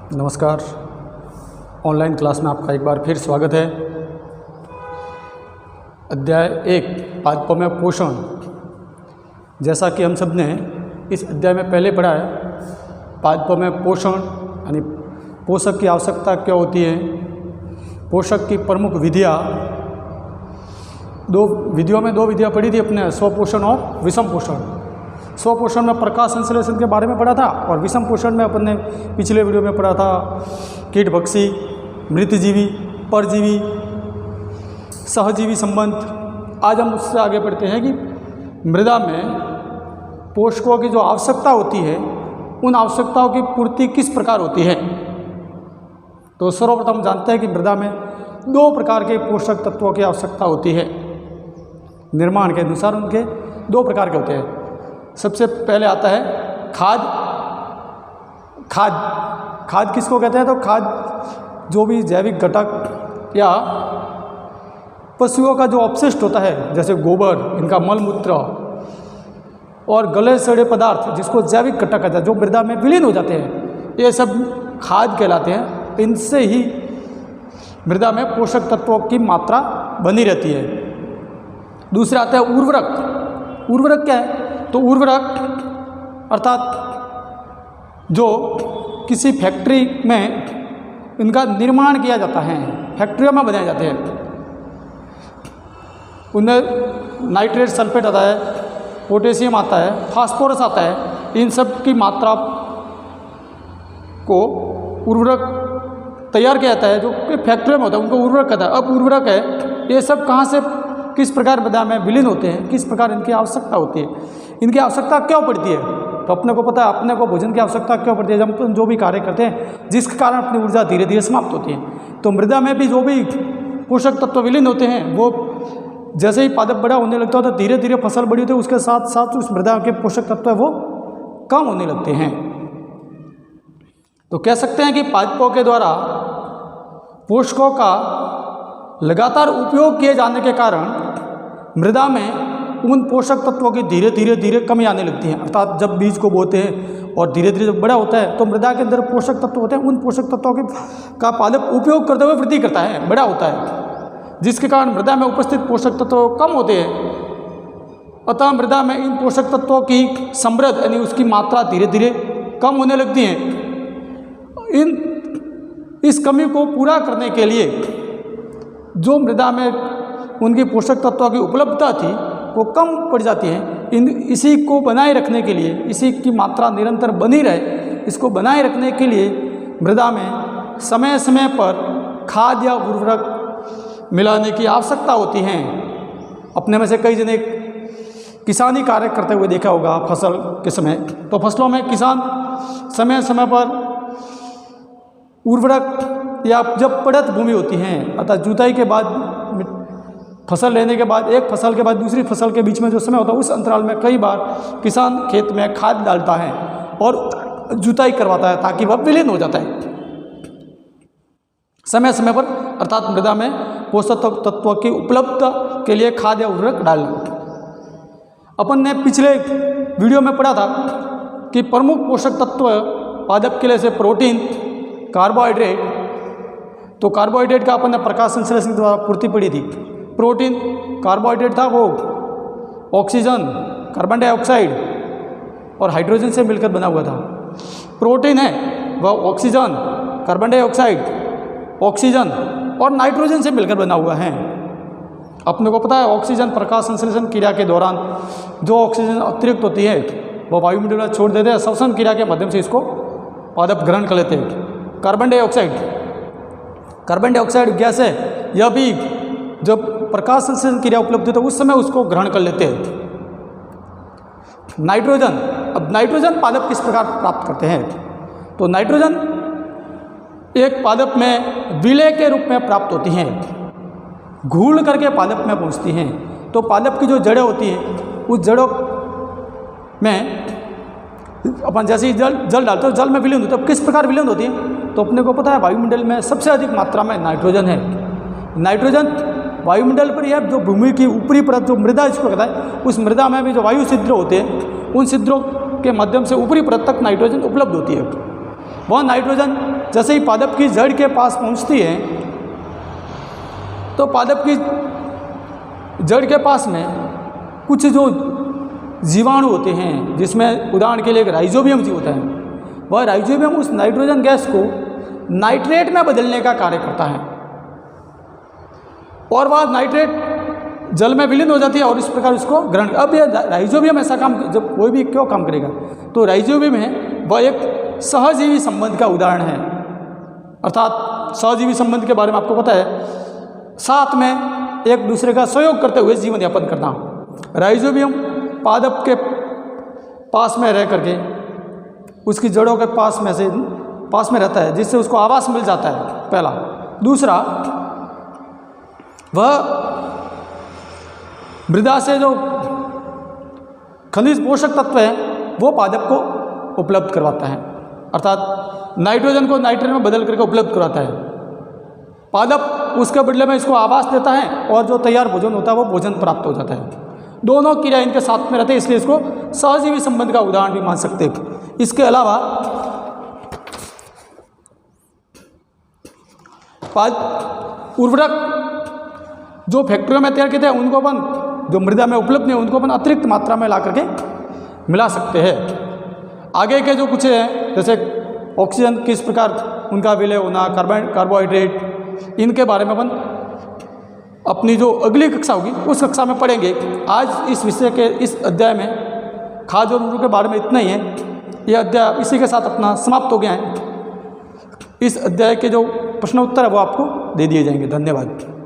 नमस्कार। Online class में आपका एक बार फिर स्वागत है। अध्याय 1 पादपों में पोषण। जैसा कि हम सब ने इस अध्याय में पहले पढ़ा है, पादपों में पोषण यानी पोषक की आवश्यकता क्या होती है, पोषक की प्रमुख विधियाँ। दो विधियाँ पढ़ी थी अपने, स्वपोषण और विषम पोषण। स्वपोषण में प्रकाश संश्लेषण के बारे में पढ़ा था और विषम पोषण में अपन ने पिछले वीडियो में पढ़ा था कीटभक्षी, मृतजीवी, परजीवी, सहजीवी संबंध। आज हम उससे आगे बढ़ते हैं कि मृदा में पोषकों की जो आवश्यकता होती है, उन आवश्यकताओं की पूर्ति किस प्रकार होती है। तो सर्वप्रथम जानते हैं कि मृदा में 2 प्रकार के पोषक तत्वों की आवश्यकता होती है। निर्माण के अनुसार उनके 2 प्रकार के होते हैं। सबसे पहले आता है खाद। खाद किसको कहते हैं? तो खाद जो भी जैविक घटक या पशुओं का जो अपशिष्ट होता है, जैसे गोबर, इनका मल मूत्र और गले सड़े पदार्थ जिसको जैविक घटक कहते हैं, जो मृदा में विलीन हो जाते हैं, ये सब खाद कहलाते हैं। इनसे ही मृदा में पोषक तत्वों की मात्रा बनी रहती है। दूसरा आता है उर्वरक। उर्वरक क्या है? तो उर्वरक अर्थात जो किसी फैक्ट्री में इनका निर्माण किया जाता है, फैक्ट्रियों में बनाए जाते हैं, उनमें नाइट्रेट सल्फेट आता है, पोटेशियम आता है, फास्फोरस आता है। इन सब की मात्रा को उर्वरक तैयार किया जाता है, जो फैक्ट्रियों में होता है, उनको उर्वरक कहता है। अब उर्वरक है, ये सब कहाँ से किस प्रकार मृदा में विलीन होते हैं, किस प्रकार इनकी आवश्यकता होती है, इनकी आवश्यकता क्यों पड़ती है। तो अपने को पता है, अपने को भोजन की आवश्यकता क्यों पड़ती है, जब हम जो भी कार्य करते हैं जिसके कारण अपनी ऊर्जा धीरे धीरे समाप्त होती है। तो मृदा में भी जो भी पोषक तत्व विलीन होते हैं, वो जैसे ही पादप बड़ा होने लगता है तो धीरे धीरे फसल बड़ी होती है, उसके साथ साथ उस मृदा के पोषक तत्व वो कम होने लगते हैं। तो कह सकते हैं कि पादपों के द्वारा पोषकों का लगातार उपयोग किए जाने के कारण मृदा में उन पोषक तत्वों की धीरे धीरे कमी आने लगती है। अर्थात जब बीज को बोते हैं और धीरे धीरे जब बड़ा होता है तो मृदा के अंदर पोषक तत्व होते हैं, उन पोषक तत्वों का पादप उपयोग करते हुए वृद्धि करता है, बड़ा होता है, जिसके कारण मृदा में उपस्थित पोषक तत्व कम होते हैं। अतः मृदा में इन पोषक तत्वों की समृद्ध यानी उसकी मात्रा धीरे धीरे कम होने लगती है। इस कमी को पूरा करने के लिए जो मृदा में उनकी पोषक तत्वों की उपलब्धता थी वो कम पड़ जाती है। इसी को बनाए रखने के लिए, इसी की मात्रा निरंतर बनी रहे, इसको बनाए रखने के लिए मृदा में समय समय पर खाद या उर्वरक मिलाने की आवश्यकता होती है। अपने में से कई जने किसानी कार्य करते हुए देखा होगा फसल के समय, तो फसलों में किसान समय समय पर उर्वरक या जब पड़त भूमि होती है, अर्थात जुताई के बाद फसल लेने के बाद एक फसल के बाद दूसरी फसल के बीच में जो समय होता है, उस अंतराल में कई बार किसान खेत में खाद डालता है और जुताई करवाता है ताकि वह विलीन हो जाता है समय समय पर। अर्थात मृदा में पोषक तत्वों की उपलब्धता के लिए खाद या उर्वरक डालना। अपन ने पिछले वीडियो में पढ़ा था कि प्रमुख पोषक तत्व पादप के लिए से प्रोटीन, कार्बोहाइड्रेट। तो कार्बोहाइड्रेट का अपन ने प्रकाश संश्लेषण द्वारा पूर्ति पड़ी थी। प्रोटीन, कार्बोहाइड्रेट था वो ऑक्सीजन, कार्बन डाइऑक्साइड और हाइड्रोजन से मिलकर बना हुआ था। प्रोटीन है वह ऑक्सीजन, कार्बन डाइऑक्साइड, ऑक्सीजन और नाइट्रोजन से मिलकर बना हुआ है। अपने को पता है ऑक्सीजन प्रकाश संश्लेषण क्रिया के दौरान जो ऑक्सीजन अतिरिक्त होती है वह वायुमंडल में छोड़ देते हैं, श्वसन क्रिया के माध्यम से इसको पादप ग्रहण कर लेते हैं। कार्बन डाइऑक्साइड गैस है, यह भी जब प्रकाश संश्लेषण क्रिया उपलब्ध होती है उस समय उसको ग्रहण कर लेते हैं। नाइट्रोजन, अब नाइट्रोजन पादप किस प्रकार प्राप्त करते हैं? तो नाइट्रोजन एक पादप में विलय के रूप में प्राप्त होती हैं, घूल करके पादप में पहुंचती हैं। तो पादप की जो जड़ें होती हैं, उस जड़ों में अपन जैसे ही जल डालते हो, जल में विलीन होती है। अब किस प्रकार विलीन होती है? तो अपने को पता है वायुमंडल में सबसे अधिक मात्रा में नाइट्रोजन है। नाइट्रोजन वायुमंडल पर यह जो भूमि की ऊपरी परत जो मृदा इसको कहता है, उस मृदा में भी जो वायु छिद्र होते हैं, उन छिद्रों के माध्यम से ऊपरी परत तक नाइट्रोजन उपलब्ध होती है। वह नाइट्रोजन जैसे ही पादप की जड़ के पास पहुंचती है तो पादप की जड़ के पास में कुछ जो जीवाणु होते हैं, जिसमें उदाहरण के लिए एक राइजोबियम जीव होता है, वह राइजोबियम उस नाइट्रोजन गैस को नाइट्रेट में बदलने का कार्य करता है और वह नाइट्रेट जल में विलीन हो जाती है और इस प्रकार उसको ग्रहण। अब यह राइजोबियम ऐसा काम, जब कोई भी क्यों काम करेगा, तो राइजोबियम है वह एक सहजीवी संबंध का उदाहरण है। अर्थात सहजीवी संबंध के बारे में आपको पता है, साथ में एक दूसरे का सहयोग करते हुए जीवन यापन करना। राइजोबियम पादप के पास में रह करके उसकी जड़ों के पास में रहता है, जिससे उसको आवास मिल जाता है, पहला। दूसरा, वह मृदा से जो खनिज पोषक तत्व है वो पादप को उपलब्ध करवाता है, अर्थात नाइट्रोजन को नाइट्रेट में बदल करके उपलब्ध करवाता है। पादप उसके बदले में इसको आवास देता है और जो तैयार भोजन होता है वो भोजन प्राप्त हो जाता है। दोनों क्रिया इनके साथ में रहते हैं, इसलिए इसको सहजीवी संबंध का उदाहरण भी मान सकते हैं। इसके अलावा उर्वरक जो फैक्ट्रियों में तैयार किए थे उनको अपन, जो मृदा में उपलब्ध नहीं, उनको अपन अतिरिक्त मात्रा में ला करके मिला सकते हैं। आगे के जो कुछ हैं, जैसे ऑक्सीजन किस प्रकार उनका विलय होना, कार्बोहाइड्रेट, इनके बारे में अपन अपनी जो अगली कक्षा होगी उस कक्षा में पढ़ेंगे। आज इस विषय के इस अध्याय में खाद्य और उर्वरक के बारे में इतना ही है। यह अध्याय इसी के साथ अपना समाप्त हो गया है। इस अध्याय के जो प्रश्न उत्तर है वो आपको दे दिए जाएंगे। धन्यवाद।